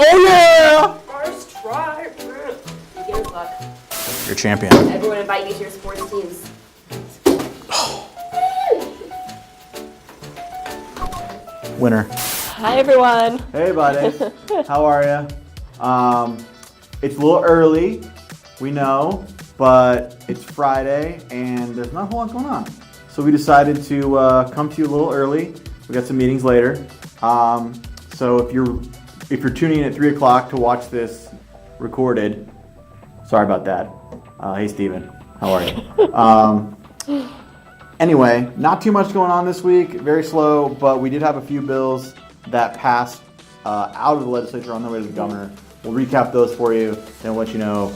Oh yeah! First try. Beginner's luck. You're a champion. Everyone invite you to your sports teams. Winner. Hi everyone. Hey buddies. How are you? It's a little early, we know, but it's Friday and there's not a whole lot going on. So we decided to come to you a little early. We got some meetings later. So if you're tuning in at 3 o'clock to watch this recorded, sorry about that. Hey Steven, how are you? Anyway, not too much going on this week, very slow, but we did have a few bills that passed out of the legislature on their way to the governor. We'll recap those for you and let you know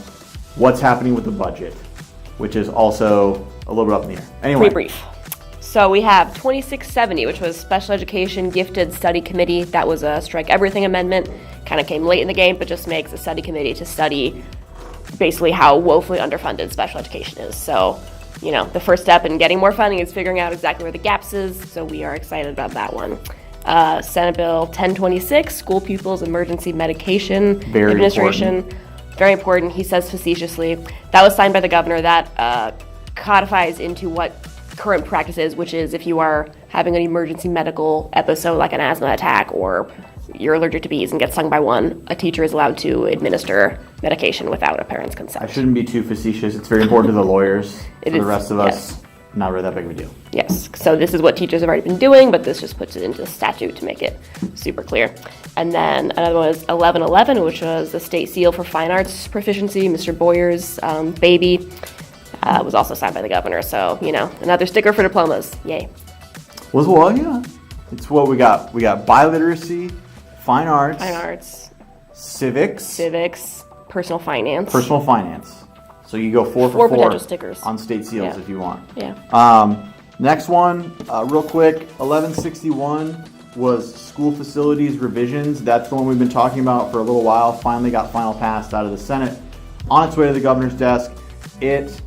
what's happening with the budget, which is also a little bit up in the air. Anyway. Pretty brief. So we have 2670, which was Special Education Gifted Study Committee. That was a strike everything amendment. Kind of came late in the game, but just makes a study committee to study basically how woefully underfunded special education is. So, you know, the first step in getting more funding is figuring out exactly where the gaps is. So we are excited about that one. Senate Bill 1026, School Pupils Emergency Medication Administration. Important. Very important. He says facetiously. That was signed by the governor. That codifies into what current practice is, which is if you are having an emergency medical episode like an asthma attack or you're allergic to bees and get stung by one, a teacher is allowed to administer medication without a parent's consent. I shouldn't be too facetious. It's very important to the lawyers. For the rest of us, yes. Not really that big of a deal. Yes, so this is what teachers have already been doing, but this just puts it into the statute to make it super clear. And then another one was 1111, which was the state seal for fine arts proficiency, Mr. Boyer's baby. Was also signed by the governor, so, you know, another sticker for diplomas. Yay. Well, yeah. It's what we got. We got biliteracy, fine arts, civics, personal finance. So you go four potential stickers on state seals if you want. Yeah. Next one, real quick, 1161 was school facilities revisions. That's the one we've been talking about for a little while. Finally got final passed out of the Senate. On its way to the governor's desk. It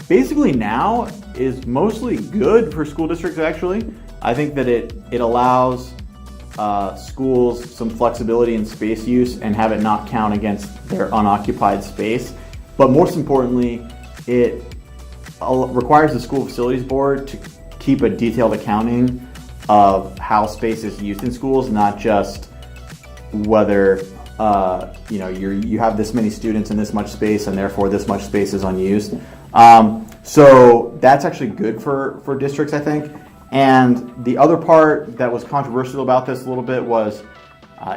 basically now is mostly good for school districts, actually. I think that it allows schools some flexibility in space use and have it not count against their unoccupied space. But most importantly, it requires the school facilities board to keep a detailed accounting of how space is used in schools, not just whether you have this many students in this much space and therefore this much space is unused. So that's actually good for districts, I think. And the other part that was controversial about this a little bit was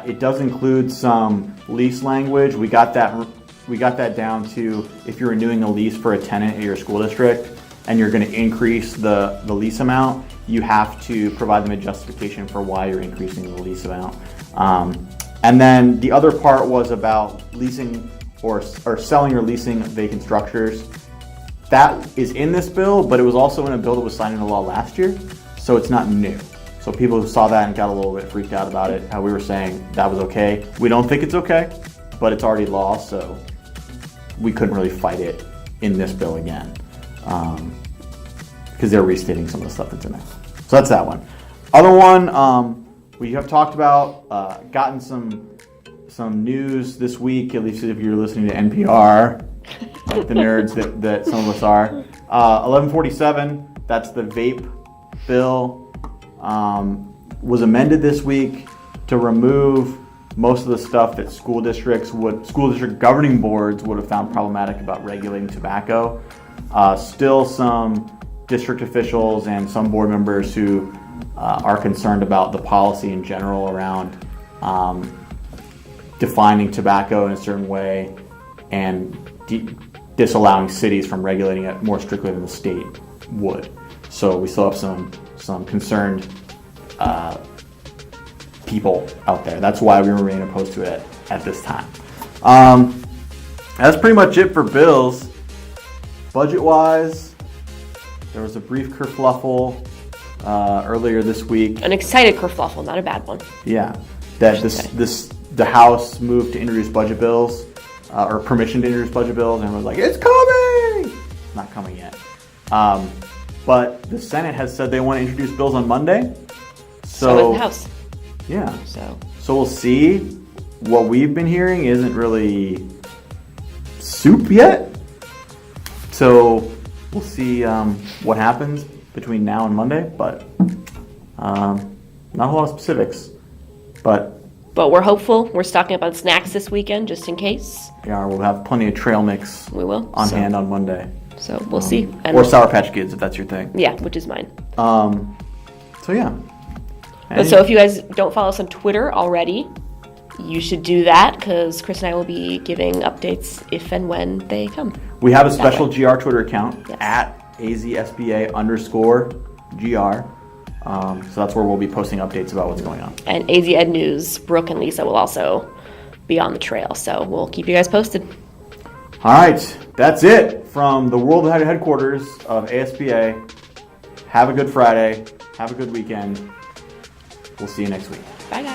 it does include some lease language. We got that down to if you're renewing a lease for a tenant at your school district and you're going to increase the lease amount, you have to provide them a justification for why you're increasing the lease amount. And then the other part was about leasing or selling or leasing vacant structures. That is in this bill, but it was also in a bill that was signed into law last year, so it's not new. So people who saw that and got a little bit freaked out about it, how we were saying that was okay. We don't think it's okay, but it's already law, so we couldn't really fight it in this bill again because they're restating some of the stuff that's in there. So that's that one. Other one, we have talked about, gotten some news this week, at least if you're listening to NPR, like the nerds that some of us are. 1147, that's the vape bill, was amended this week to remove most of the stuff that school district governing boards would have found problematic about regulating tobacco. Still some district officials and some board members who are concerned about the policy in general around defining tobacco in a certain way and disallowing cities from regulating it more strictly than the state would. So we still have some concerned people out there. That's why we remain opposed to it at this time. That's pretty much it for bills. Budget-wise, there was a brief kerfluffle earlier this week. An excited kerfluffle, not a bad one. Yeah, that the House moved to introduce budget bills, or permission to introduce budget bills, and was like, it's coming! Not coming yet. But the Senate has said they want to introduce bills on Monday. So is the House. Yeah. So we'll see. What we've been hearing isn't really soup yet. So we'll see what happens between now and Monday, but not a whole lot of specifics. But we're hopeful. We're stocking up on snacks this weekend just in case. yeah, we'll have plenty of trail mix We will. on hand on Monday. So we'll see. And Or Sour Patch Kids if that's your thing. yeah, which is mine. So yeah. But so if you guys don't follow us on Twitter already, you should do that because Chris and I will be giving updates if and when they come. We have a special GR Twitter account Yes. at AZSBA_GR. So that's where we'll be posting updates about what's going on. And AZ Ed News, Brooke and Lisa will also be on the trail. So we'll keep you guys posted. All right, that's it from the World Headquarters of ASBA. Have a good Friday. Have a good weekend. We'll see you next week. Bye, guys.